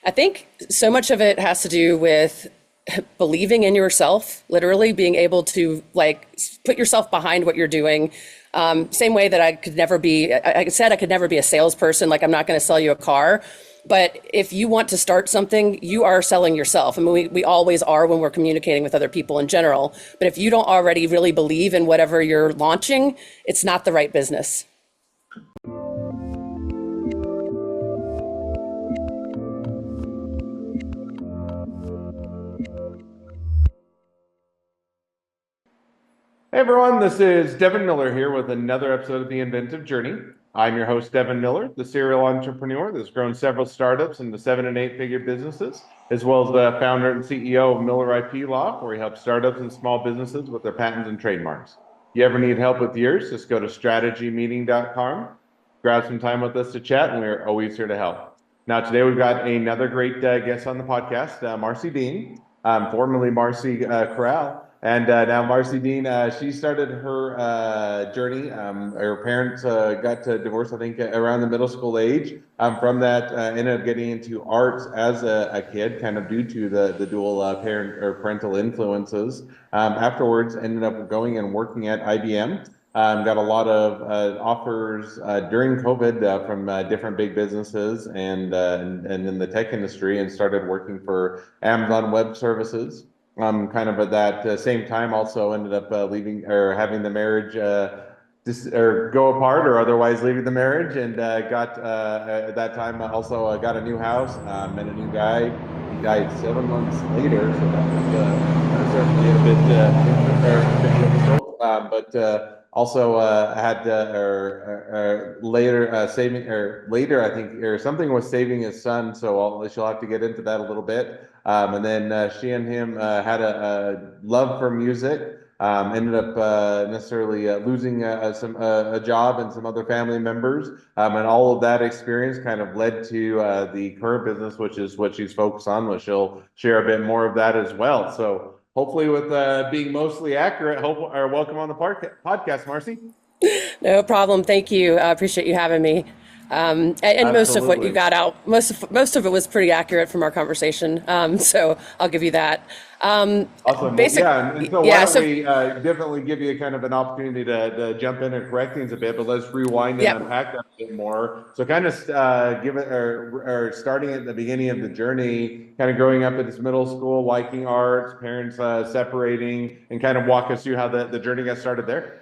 I think so much of it has to do with believing in yourself, literally being able to like put yourself behind what you're doing. Same way that I said I could never be a salesperson. Like I'm not going to sell you a car. But if you want to start something, you are selling yourself. I mean, we always are when we're communicating with other people in general. But if you don't already really believe in whatever you're launching, it's not the right business. Hey everyone, this is Devin Miller here with another episode of The Inventive Journey. I'm your host, Devin Miller, the serial entrepreneur that's grown several startups into 7- and 8-figure businesses, as well as the founder and CEO of Miller IP Law, where he helps startups and small businesses with their patents and trademarks. If you ever need help with yours, just go to strategymeeting.com, grab some time with us to chat, and we're always here to help. Now, today we've got another great guest on the podcast, Marcie Dean, formerly Marcie Corral. And now Marcie Dean, she started her journey. Her parents got divorced, I think, around the middle school age. From that, ended up getting into arts as a kid, kind of due to the dual parent or parental influences. Afterwards, ended up going and working at IBM. Got a lot of offers during COVID from different big businesses and in the tech industry, and started working for Amazon Web Services. Kind of at that same time, also ended up leaving or having the marriage or go apart, or otherwise leaving the marriage, and got at that time also got a new house, met a new guy. He died 7 months later, so that was certainly a bit difficult. But also had later saving, or later I think, or something was saving his son. So she'll have to get into that a little bit. And then she and him had a love for music. Ended up necessarily losing a job and some other family members, and all of that experience kind of led to the current business, which is what she's focused on, which she'll share a bit more of that as well. So hopefully, with being mostly accurate, welcome on the podcast, Marcie. No problem. Thank you. I appreciate you having me. And most of what you got out, most of it was pretty accurate from our conversation. So I'll give you that. Awesome. Yeah, and so why don't we definitely give you kind of an opportunity to jump in and correct things a bit, but let's rewind and unpack that a bit more. So kind of give it, or starting at the beginning of the journey, kind of growing up at this middle school, liking arts, parents separating, and kind of walk us through how the journey got started there.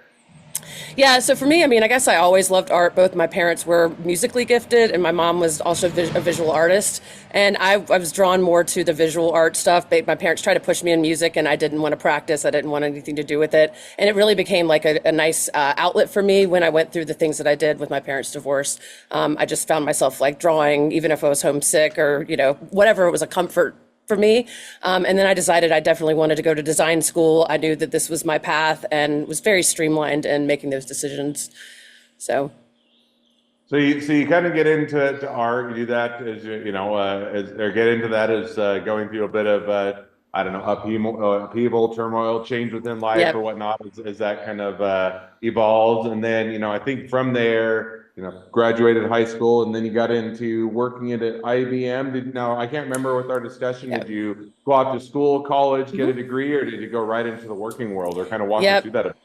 Yeah, so for me, I mean, I guess I always loved art. Both my parents were musically gifted, and my mom was also a visual artist. And I was drawn more to the visual art stuff. My parents tried to push me in music, and I didn't want to practice. I didn't want anything to do with it. And it really became like a nice outlet for me when I went through the things that I did with my parents' divorce. I just found myself like drawing, even if I was homesick or, whatever, it was a comfort for me. And then I decided I definitely wanted to go to design school. I knew that this was my path and was very streamlined in making those decisions. So you kind of get into art. You do that as or get into that as going through a bit of I don't know, upheaval, turmoil, change within life or whatnot, as that kind of evolves. And then I think from there, graduated high school, and then you got into working at IBM. Now, I can't remember with our discussion, did you go off to school, college, get a degree, or did you go right into the working world, or kind of walk us through that a bit?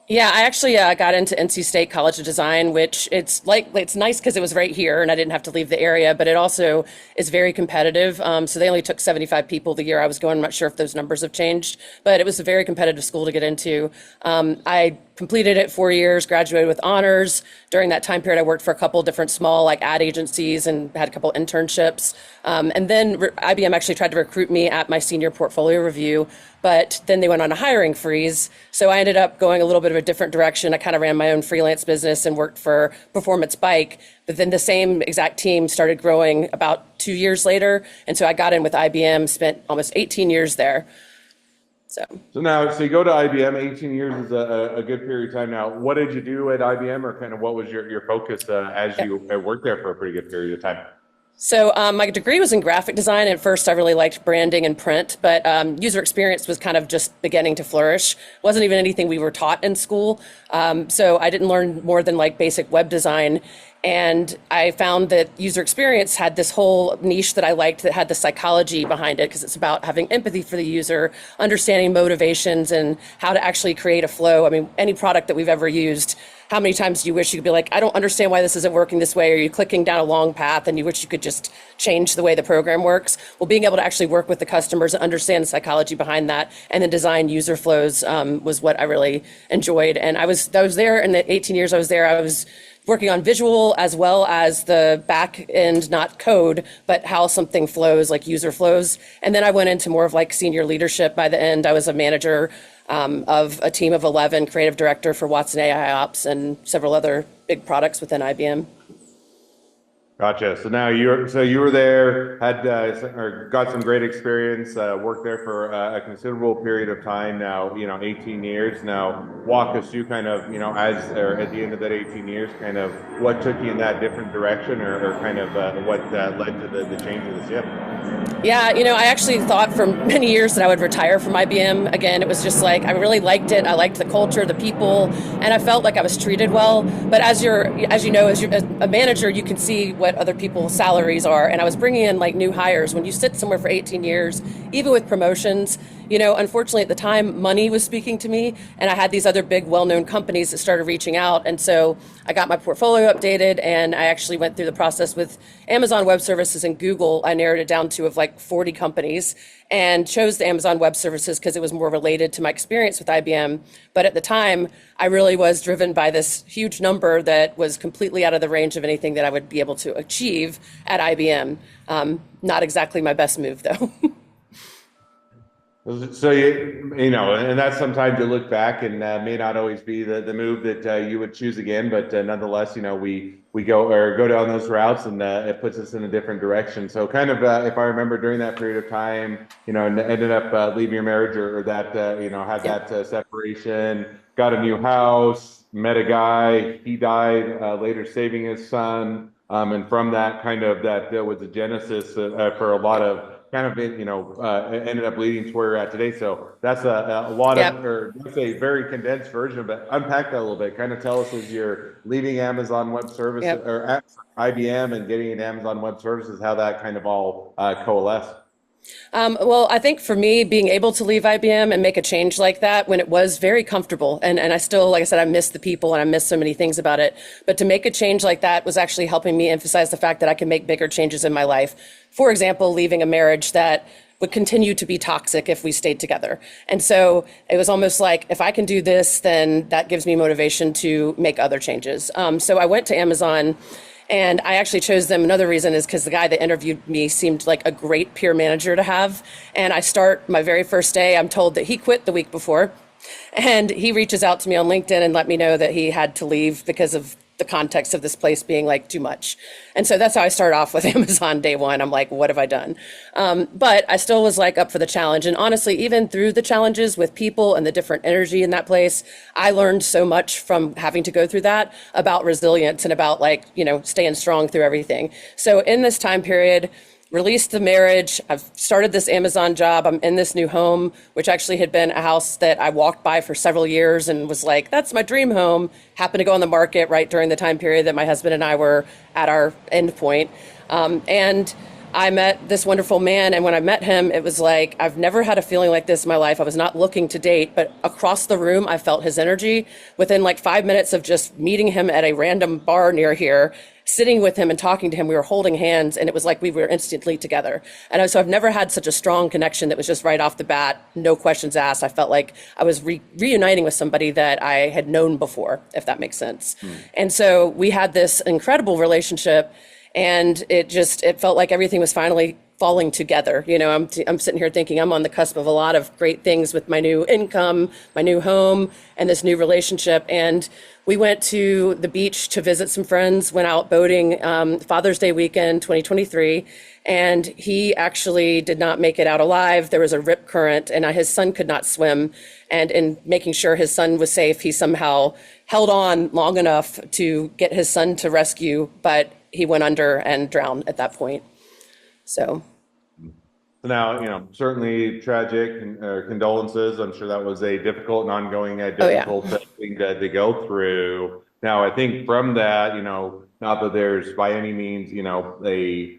Yeah, I actually got into NC State College of Design, which it's nice because it was right here and I didn't have to leave the area, but it also is very competitive. So they only took 75 people the year I was going. I'm not sure if those numbers have changed, but it was a very competitive school to get into. I completed it 4 years, graduated with honors. During that time period, I worked for a couple different small ad agencies and had a couple internships. And then IBM actually tried to recruit me at my senior portfolio review, but then they went on a hiring freeze. So I ended up going a little bit of a different direction. I kind of ran my own freelance business and worked for Performance Bike. But then the same exact team started growing about 2 years later. And so I got in with IBM, spent almost 18 years there. So you go to IBM. 18 years is a good period of time. Now, what did you do at IBM, or kind of what was your focus as you worked there for a pretty good period of time? So my degree was in graphic design. At first, I really liked branding and print, but user experience was kind of just beginning to flourish. Wasn't even anything we were taught in school. So I didn't learn more than basic web design. And I found that user experience had this whole niche that I liked that had the psychology behind it because it's about having empathy for the user, understanding motivations, and how to actually create a flow. I mean, any product that we've ever used, how many times do you wish you could be like, I don't understand why this isn't working this way, or you're clicking down a long path and you wish you could just change the way the program works? Well, being able to actually work with the customers and understand the psychology behind that and then design user flows was what I really enjoyed. And I was there in the 18 years I was there. I was working on visual as well as the back end, not code, but how something flows, like user flows. And then I went into more of like senior leadership. By the end, I was a manager of a team of 11, creative director for Watson AI Ops and several other big products within IBM. Gotcha. So now you were there, had or got some great experience, worked there for a considerable period of time. Now, 18 years. Now, walk us through kind of, as or at the end of that 18 years, kind of what took you in that different direction, or kind of what led to the change of the ship. Yeah, I actually thought for many years that I would retire from IBM. Again, it was just like I really liked it. I liked the culture, the people, and I felt like I was treated well. But as as a manager, you can see what other people's salaries are. And I was bringing in like new hires. When you sit somewhere for 18 years, even with promotions, unfortunately at the time, money was speaking to me, and I had these other big, well-known companies that started reaching out. And so I got my portfolio updated, and I actually went through the process with Amazon Web Services and Google. I narrowed it down to of like 40 companies and chose the Amazon Web Services because it was more related to my experience with IBM. But at the time, I really was driven by this huge number that was completely out of the range of anything that I would be able to achieve at IBM. Not exactly my best move, though. So and that's sometimes you look back and may not always be the move that you would choose again, but nonetheless, we go down those routes, and it puts us in a different direction. So kind of if I remember during that period of time, ended up leaving your marriage, or that had Yeah. that separation, got a new house, met a guy, he died, later saving his son, and from that that was the genesis for a lot of kind of ended up leading to where you're at today. So that's a lot of, Yep. or let's say very condensed version, but unpack that a little bit. Kind of tell us as you're leaving Amazon Web Services Yep. or at IBM and getting into Amazon Web Services, how that kind of all coalesced. Well, I think for me, being able to leave IBM and make a change like that when it was very comfortable, and I still, like I said, I miss the people and I miss so many things about it. But to make a change like that was actually helping me emphasize the fact that I can make bigger changes in my life. For example, leaving a marriage that would continue to be toxic if we stayed together. And so it was almost like, if I can do this, then that gives me motivation to make other changes. So I went to Amazon. And I actually chose them. Another reason is because the guy that interviewed me seemed like a great peer manager to have. And I start my very first day, I'm told that he quit the week before. And he reaches out to me on LinkedIn and let me know that he had to leave because of the context of this place being like too much. And so that's how I start off with Amazon day one. I'm like, what have I done? But I still was like up for the challenge. And honestly, even through the challenges with people and the different energy in that place, I learned so much from having to go through that about resilience and about like, staying strong through everything. So in this time period, released the marriage. I've started this Amazon job. I'm in this new home, which actually had been a house that I walked by for several years and was like, that's my dream home. Happened to go on the market right during the time period that my husband and I were at our end point. And I met this wonderful man. And when I met him, it was like, I've never had a feeling like this in my life. I was not looking to date, but across the room, I felt his energy. Within like 5 minutes of just meeting him at a random bar near here, sitting with him and talking to him, we were holding hands, and it was like we were instantly together. And so I've never had such a strong connection that was just right off the bat, no questions asked. I felt like I was reuniting with somebody that I had known before, if that makes sense. And so we had this incredible relationship, and it felt like everything was finally falling together. I'm sitting here thinking I'm on the cusp of a lot of great things with my new income, my new home, and this new relationship. And we went to the beach to visit some friends, went out boating Father's Day weekend 2023, and he actually did not make it out alive. There was a rip current, and his son could not swim. And in making sure his son was safe, he somehow held on long enough to get his son to rescue, but he went under and drowned at that point. So now, certainly tragic, and condolences. I'm sure that was a difficult and ongoing, oh yeah. difficult thing to go through. Now, I think from that, Not that there's by any means, a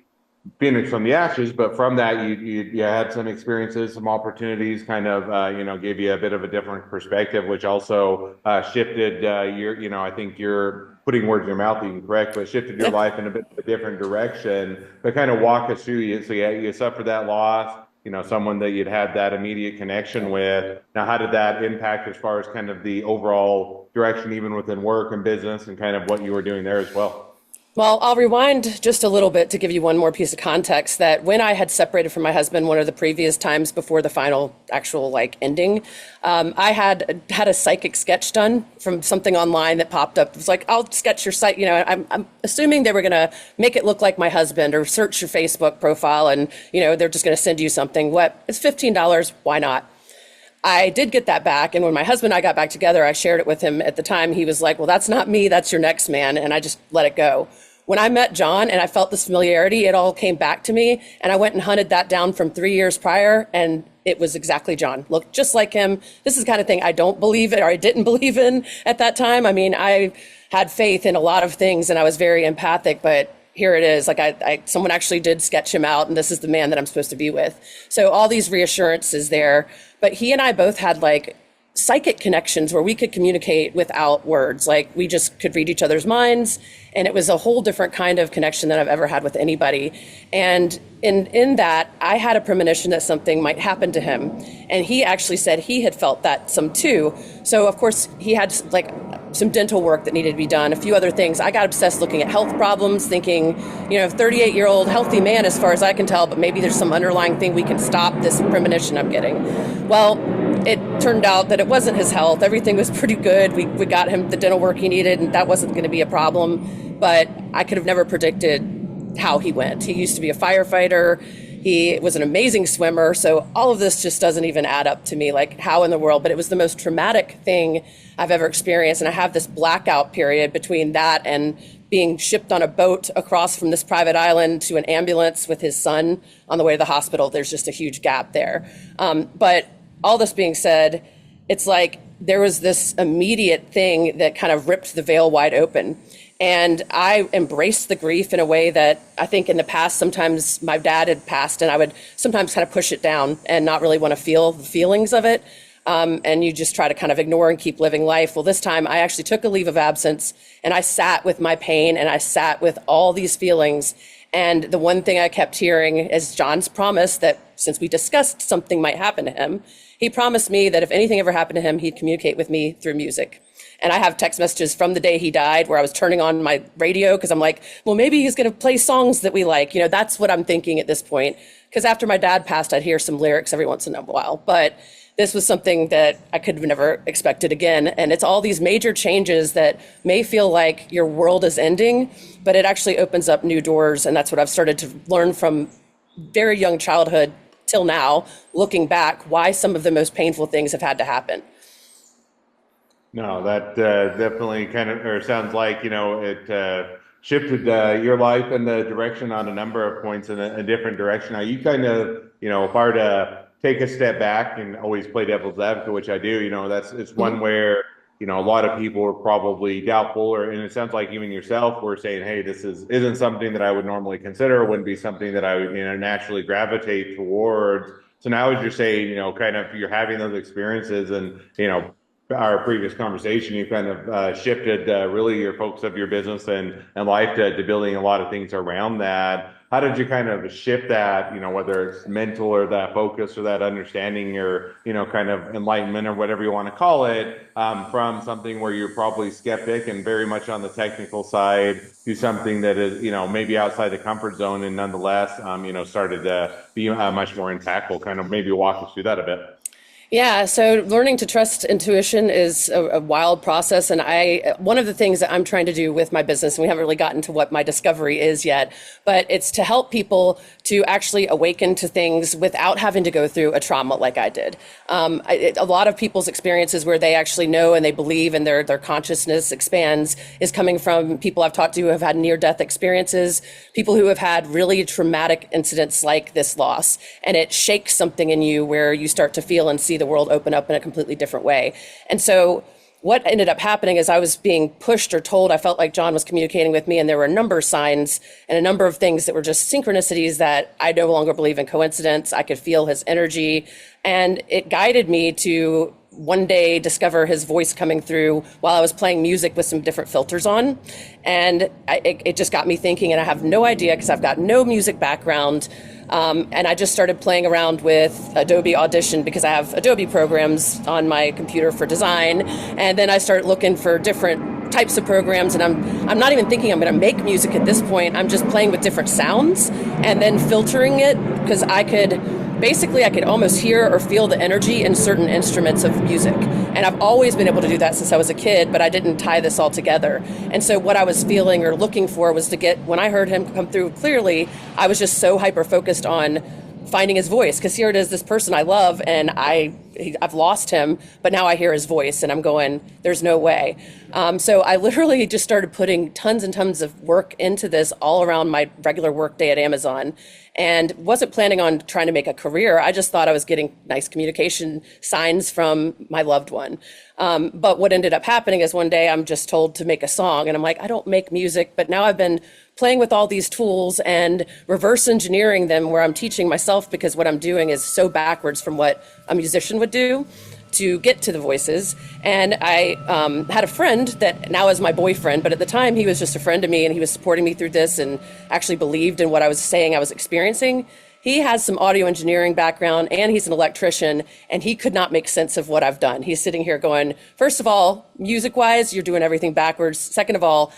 phoenix from the ashes, but from that you had some experiences, some opportunities, kind of gave you a bit of a different perspective, which also shifted I think you're putting words in your mouth, you can correct, but shifted your life in a bit of a different direction. But kind of walk us through you. So you suffered that loss, someone that you'd had that immediate connection with. Now, how did that impact as far as kind of the overall direction, even within work and business, and kind of what you were doing there as well? Well, I'll rewind just a little bit to give you one more piece of context that when I had separated from my husband one of the previous times before the final actual ending, I had a psychic sketch done from something online that popped up. It was like, I'll sketch your site. I'm assuming they were going to make it look like my husband or search your Facebook profile and, they're just going to send you something. It's $15. Why not? I did get that back. And when my husband and I got back together, I shared it with him at the time. He was like, well, that's not me. That's your next man. And I just let it go. When I met John and I felt this familiarity, it all came back to me. And I went and hunted that down from 3 years prior. And it was exactly John. Looked just like him. This is the kind of thing I don't believe in or I didn't believe in at that time. I mean, I had faith in a lot of things and I was very empathic, but here it is. Someone actually did sketch him out and this is the man that I'm supposed to be with. So all these reassurances there, but he and I both had psychic connections where we could communicate without words. We just could read each other's minds. And it was a whole different kind of connection than I've ever had with anybody. And in that, I had a premonition that something might happen to him. And he actually said he had felt that some too. So of course he had some dental work that needed to be done, a few other things. I got obsessed looking at health problems, thinking, 38-year-old healthy man as far as I can tell, but maybe there's some underlying thing we can stop this premonition I'm getting. Well, it turned out that it wasn't his health. Everything was pretty good. We got him the dental work he needed, and that wasn't going to be a problem. But I could have never predicted how he went. He used to be a firefighter. He was an amazing swimmer. So all of this just doesn't even add up to me, how in the world. But it was the most traumatic thing I've ever experienced. And I have this blackout period between that and being shipped on a boat across from this private island to an ambulance with his son on the way to the hospital. There's just a huge gap there. But all this being said, it's there was this immediate thing that kind of ripped the veil wide open. And I embraced the grief in a way that I think in the past, sometimes my dad had passed and I would sometimes kind of push it down and not really want to feel the feelings of it. And you just try to kind of ignore and keep living life. Well, this time I actually took a leave of absence and I sat with my pain and I sat with all these feelings. And the one thing I kept hearing is John's promise that since we discussed something might happen to him, he promised me that if anything ever happened to him, he'd communicate with me through music. And I have text messages from the day he died where I was turning on my radio because I'm like, well, maybe he's going to play songs that we like. That's what I'm thinking at this point. Because after my dad passed, I'd hear some lyrics every once in a while. But this was something that I could have never expected again. And it's all these major changes that may feel like your world is ending, but it actually opens up new doors. And that's what I've started to learn from very young childhood till now, looking back, why some of the most painful things have had to happen. No, that definitely sounds like, it shifted your life and the direction on a number of points in a different direction. Now, you kind of, if I were to take a step back and always play devil's advocate, which I do, it's one where, a lot of people are probably doubtful, and it sounds like even yourself were saying, hey, this isn't something that I would normally consider, wouldn't be something that I would, naturally gravitate towards. So now as you're saying, you're having those experiences and, our previous conversation, you kind of shifted really your focus of your business and life to building a lot of things around that. How did you kind of shift that, whether it's mental or that focus or that understanding or, kind of enlightenment or whatever you want to call it, from something where you're probably skeptic and very much on the technical side to something that is, maybe outside the comfort zone and nonetheless, started to be much more impactful? Kind of maybe walk us through that a bit. Yeah, so learning to trust intuition is a wild process. And one of the things that I'm trying to do with my business, and we haven't really gotten to what my discovery is yet, but it's to help people to actually awaken to things without having to go through a trauma like I did. A lot of people's experiences where they actually know and they believe and their consciousness expands is coming from people I've talked to who have had near-death experiences, people who have had really traumatic incidents like this loss. And it shakes something in you where you start to feel and see the world open up in a completely different way. And so what ended up happening is I was being pushed or told, I felt like John was communicating with me, and there were a number of signs and a number of things that were just synchronicities that I no longer believe in coincidence. I could feel his energy, and it guided me to one day discover his voice coming through while I was playing music with some different filters on. And it just got me thinking, and I have no idea because I've got no music background. And I just started playing around with Adobe Audition because I have Adobe programs on my computer for design. And then I started looking for different types of programs, and I'm not even thinking I'm going to make music at this point. I'm just playing with different sounds and then filtering it, because I could almost hear or feel the energy in certain instruments of music. And I've always been able to do that since I was a kid, but I didn't tie this all together. And so what I was feeling or looking for was to get, when I heard him come through clearly, I was just so hyper focused on finding his voice, because here it is, this person I love, and I've lost him, but now I hear his voice and I'm going, there's no way. So I literally just started putting tons and tons of work into this all around my regular work day at Amazon, and wasn't planning on trying to make a career. I just thought I was getting nice communication signs from my loved one. But what ended up happening is one day I'm just told to make a song, and I'm like, I don't make music, but now I've been playing with all these tools and reverse engineering them, where I'm teaching myself, because what I'm doing is so backwards from what a musician would do to get to the voices. And I had a friend that now is my boyfriend, but at the time he was just a friend to me, and he was supporting me through this and actually believed in what I was saying I was experiencing. He has some audio engineering background, and he's an electrician, and he could not make sense of what I've done. He's sitting here going, first of all, music-wise, you're doing everything backwards. Second of all,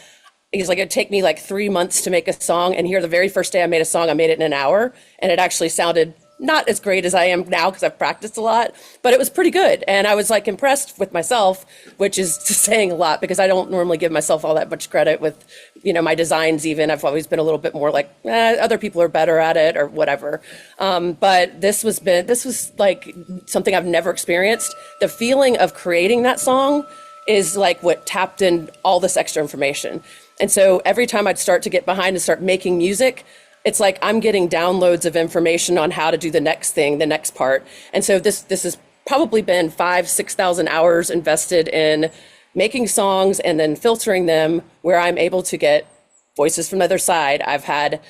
he's like, it'd take me like 3 months to make a song, and here the very first day I made a song, I made it in an hour, and it actually sounded not as great as I am now because I've practiced a lot, but it was pretty good. And I was like impressed with myself, which is saying a lot, because I don't normally give myself all that much credit with, my designs even. I've always been a little bit more like, other people are better at it or whatever. But this was like something I've never experienced. The feeling of creating that song is like what tapped in all this extra information. And so every time I'd start to get behind and start making music, it's like I'm getting downloads of information on how to do the next thing, the next part. And so this has probably been 5,000-6,000 hours invested in making songs and then filtering them, where I'm able to get voices from the other side. I've had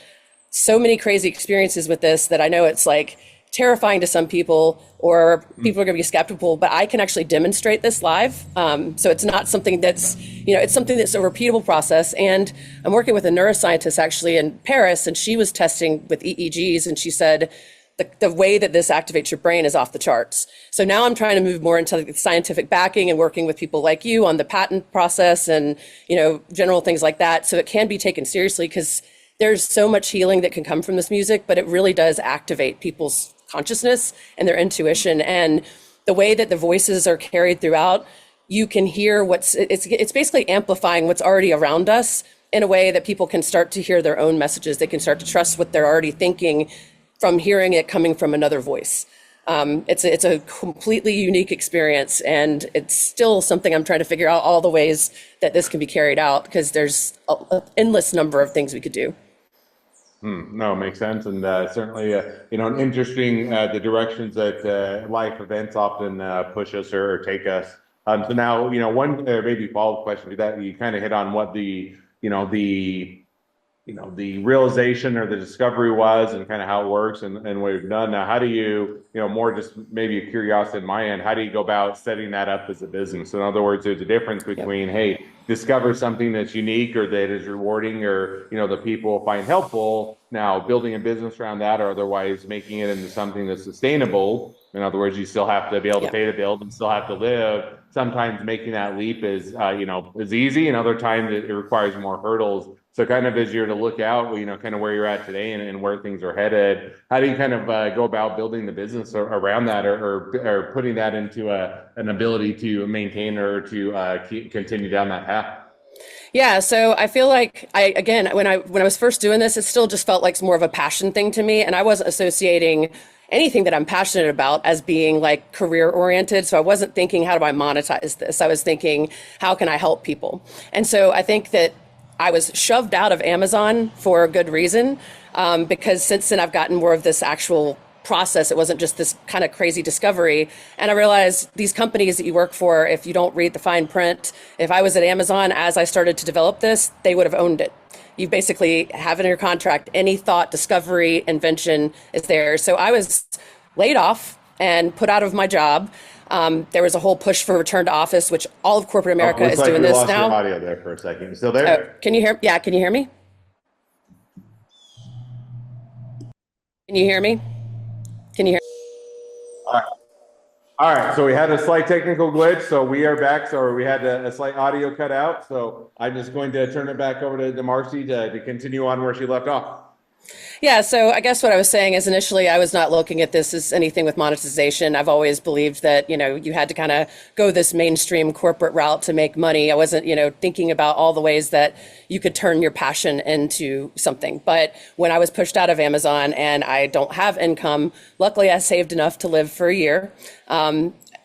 so many crazy experiences with this that I know it's like terrifying to some people, or people are going to be skeptical, but I can actually demonstrate this live. So it's not something that's, it's something that's a repeatable process. And I'm working with a neuroscientist actually in Paris, and she was testing with EEGs, and she said the way that this activates your brain is off the charts. So now I'm trying to move more into the scientific backing and working with people like you on the patent process and, general things like that. So it can be taken seriously, because there's so much healing that can come from this music, but it really does activate people's consciousness and their intuition, and the way that the voices are carried throughout, you can hear it's basically amplifying what's already around us in a way that people can start to hear their own messages. They can start to trust what they're already thinking from hearing it coming from another voice. It's a completely unique experience, and it's still something I'm trying to figure out all the ways that this can be carried out, because there's an endless number of things we could do. No, makes sense, and certainly, an interesting the directions that life events often push us or take us. So now, one maybe follow-up question to that. You kind of hit on what the realization or the discovery was, and kind of how it works, and what you've done. Now, how do you, more just maybe a curiosity in my end, how do you go about setting that up as a business? So in other words, there's a difference between, hey, discover something that's unique or that is rewarding, or, the people find helpful. Now, building a business around that, or otherwise making it into something that's sustainable. In other words, you still have to be able to pay the bills and still have to live. Sometimes making that leap is, is easy, and other times it requires more hurdles. So kind of as you're to look out, kind of where you're at today and where things are headed, how do you kind of go about building the business around that, or putting that into an ability to maintain or to continue down that path? Yeah, so I feel like when I was first doing this, it still just felt like more of a passion thing to me, and I wasn't associating anything that I'm passionate about as being like career oriented. So I wasn't thinking, how do I monetize this? I was thinking, how can I help people? And so I think that I was shoved out of Amazon for a good reason, because since then I've gotten more of this actual process. It wasn't just this kind of crazy discovery. And I realized these companies that you work for, if you don't read the fine print, if I was at Amazon as I started to develop this, they would have owned it. You basically have in your contract any thought, discovery, invention is there. So I was laid off and put out of my job. There was a whole push for return to office, which all of corporate America is doing this now. Looks like we lost your audio there for a second. You still there? Can you hear? Yeah, can you hear me? Can you hear me? Can you hear? All right. All right. So we had a slight technical glitch. So we are back. So we had a slight audio cut out. So I'm just going to turn it back over to Marcie to continue on where she left off. Yeah, so I guess what I was saying is initially I was not looking at this as anything with monetization. I've always believed that, you had to kind of go this mainstream corporate route to make money. I wasn't, thinking about all the ways that you could turn your passion into something. But when I was pushed out of Amazon and I don't have income, luckily I saved enough to live for a year.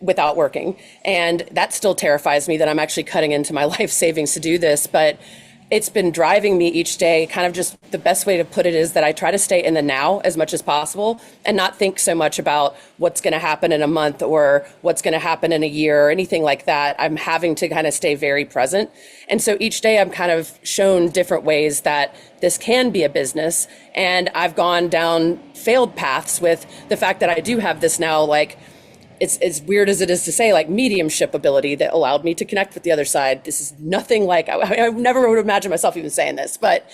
Without working. And that still terrifies me that I'm actually cutting into my life savings to do this. But it's been driving me each day. Kind of just the best way to put it is that I try to stay in the now as much as possible and not think so much about what's going to happen in a month or what's going to happen in a year or anything like that. I'm having to kind of stay very present. And so each day I'm kind of shown different ways that this can be a business. And I've gone down failed paths with the fact that I do have this now, like, it's as weird as it is to say, like, mediumship ability that allowed me to connect with the other side. This is nothing like, I never would imagine myself even saying this, but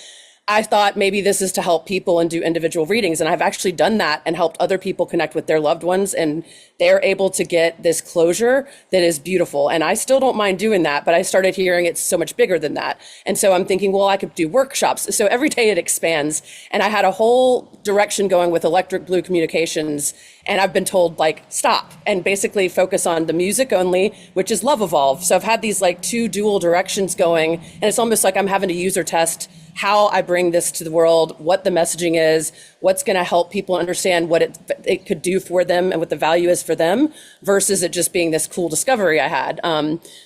I thought maybe this is to help people and do individual readings. And I've actually done that and helped other people connect with their loved ones. And they're able to get this closure that is beautiful. And I still don't mind doing that, but I started hearing it's so much bigger than that. And so I'm thinking, well, I could do workshops. So every day it expands. And I had a whole direction going with Electric Blue Communications. And I've been told, like, stop and basically focus on the music only, which is Love Evolve. So I've had these like two dual directions going. And it's almost like I'm having to user test how I bring this to the world, what the messaging is, what's going to help people understand what it could do for them and what the value is for them, versus it just being this cool discovery I had.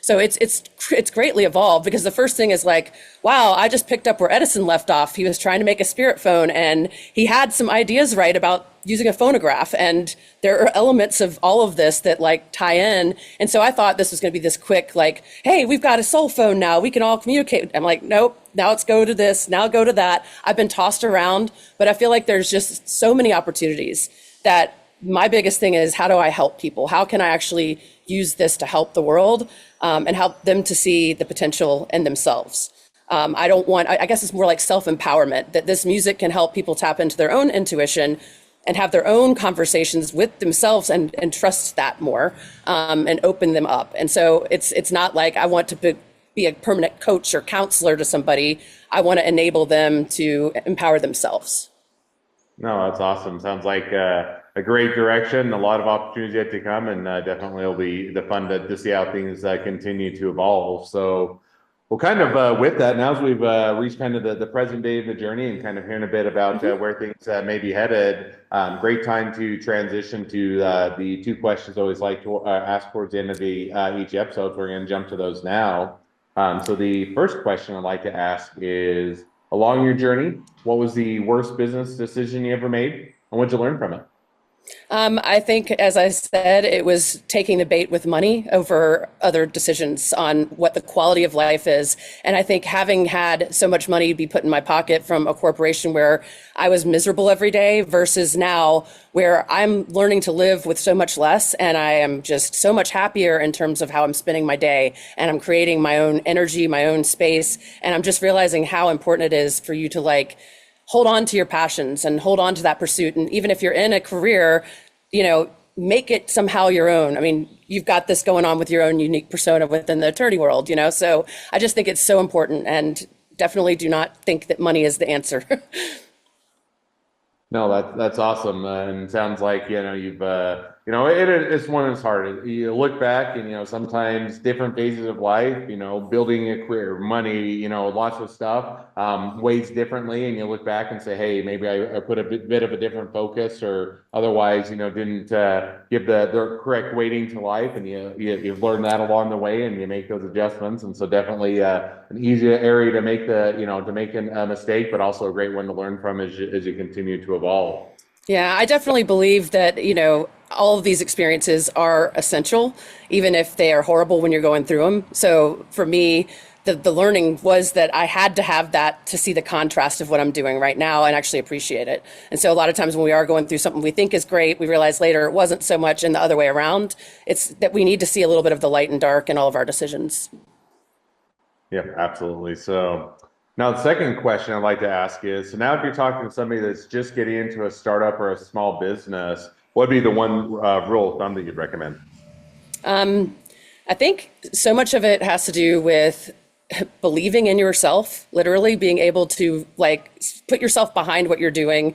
So it's greatly evolved, because the first thing is like, wow, I just picked up where Edison left off. He was trying to make a spirit phone, and he had some ideas right about using a phonograph, and there are elements of all of this that like tie in. And so I thought this was going to be this quick, like, hey, we've got a cell phone now, we can all communicate. I'm like, nope, now let's go to this, now go to that. I've been tossed around, but I feel like there's just so many opportunities that my biggest thing is, how do I help people? How can I actually use this to help the world, and help them to see the potential in themselves? I guess it's more like self-empowerment, that this music can help people tap into their own intuition and have their own conversations with themselves and trust that more, and open them up. And so it's not like I want to be a permanent coach or counselor to somebody. I want to enable them to empower themselves. No, that's awesome. Sounds like a great direction, a lot of opportunities yet to come, and definitely will be the fun to see how things continue to evolve. So well, kind of with that, now as we've reached kind of the present day of the journey and kind of hearing a bit about where things may be headed, great time to transition to the two questions I always like to ask towards the end of each episode. We're going to jump to those now. So the first question I'd like to ask is, along your journey, what was the worst business decision you ever made, and what did you learn from it? I think, as I said, it was taking the bait with money over other decisions on what the quality of life is. And I think having had so much money be put in my pocket from a corporation where I was miserable every day, versus now where I'm learning to live with so much less, and I am just so much happier in terms of how I'm spending my day, and I'm creating my own energy, my own space. And I'm just realizing how important it is for you to, like, hold on to your passions and hold on to that pursuit. And even if you're in a career, make it somehow your own. I mean, you've got this going on with your own unique persona within the attorney world, so I just think it's so important, and definitely do not think that money is the answer. No, that's awesome, and sounds like you've it's one that's hard. You look back, and sometimes different phases of life, building a career, money, lots of stuff weighs differently, and you look back and say, hey, maybe I put a bit of a different focus, or otherwise didn't give the correct weighting to life, and you've learned that along the way, and you make those adjustments. And so definitely an easy area to make a mistake, but also a great one to learn from as you continue to evolve. Yeah, I definitely believe that, all of these experiences are essential, even if they are horrible when you're going through them. So for me, the learning was that I had to have that to see the contrast of what I'm doing right now and actually appreciate it. And so a lot of times when we are going through something we think is great, we realize later it wasn't so much in the other way around. It's that we need to see a little bit of the light and dark in all of our decisions. Yep, absolutely. So now the second question I'd like to ask is, so now if you're talking to somebody that's just getting into a startup or a small business, what would be the one rule of thumb that you'd recommend? I think so much of it has to do with believing in yourself, literally being able to put yourself behind what you're doing.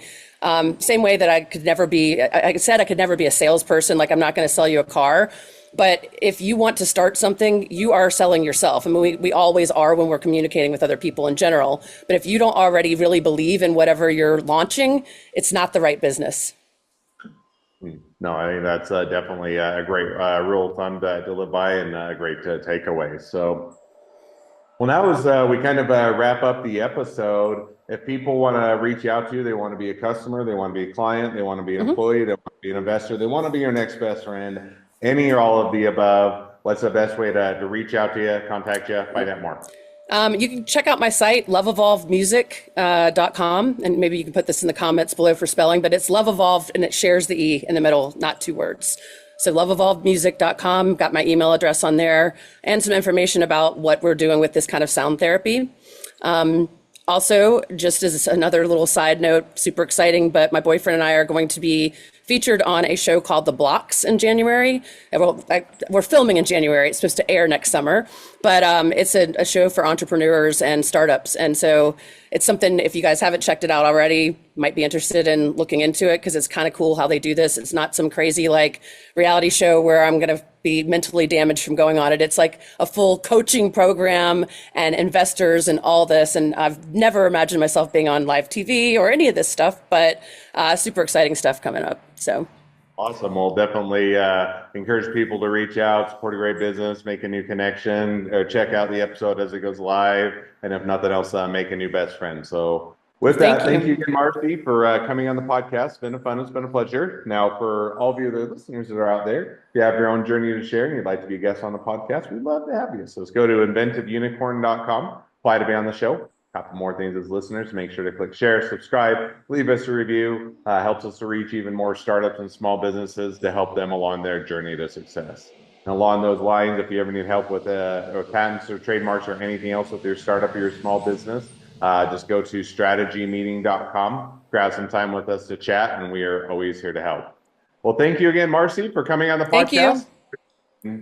Same way that I said I could never be a salesperson. Like I'm not going to sell you a car. But if you want to start something, you are selling yourself. I mean, we always are when we're communicating with other people in general. But if you don't already really believe in whatever you're launching, it's not the right business. No, I think that's definitely a great rule of thumb to live by and a great takeaway. So, well, now as we kind of wrap up the episode, if people want to reach out to you, they want to be a customer, they want to be a client, they want to be an Mhm. employee, they want to be an investor, they want to be your next best friend, any or all of the above, what's the best way to reach out to you, contact you, find out more? You can check out my site, loveevolvedmusic.com, and maybe you can put this in the comments below for spelling, but it's Love Evolved and it shares the E in the middle, not two words. So loveevolvedmusic.com, got my email address on there, and some information about what we're doing with this kind of sound therapy. Also, just as another little side note, super exciting, but my boyfriend and I are going to be featured on a show called The Blocks in January. We're filming in January. It's supposed to air next summer, but it's a show for entrepreneurs and startups. And so it's something, if you guys haven't checked it out already, might be interested in looking into it because it's kind of cool how they do this. It's not some crazy reality show where I'm going to be mentally damaged from going on it. It's like a full coaching program and investors and all this. And I've never imagined myself being on live TV or any of this stuff, but super exciting stuff coming up. So Awesome. Well, definitely encourage people to reach out, support a great business, make a new connection, or check out the episode as it goes live. And if nothing else, make a new best friend. So, with that, thank thank you you. again, Marcie, for coming on the podcast. It's been fun. It's been a pleasure. Now, for all of you other listeners that are out there, if you have your own journey to share and you'd like to be a guest on the podcast, we'd love to have you. So, let's go to inventiveunicorn.com, apply to be on the show. Couple more things as listeners. Make sure to click share, subscribe, leave us a review. Helps us to reach even more startups and small businesses to help them along their journey to success. And along those lines, if you ever need help with patents or trademarks or anything else with your startup or your small business, just go to strategymeeting.com, grab some time with us to chat, and we are always here to help. Well, thank you again, Marcie, for coming on the Thank you. podcast.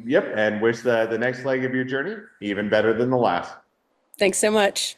Yep, and wish the next leg of your journey even better than the last. Thanks so much.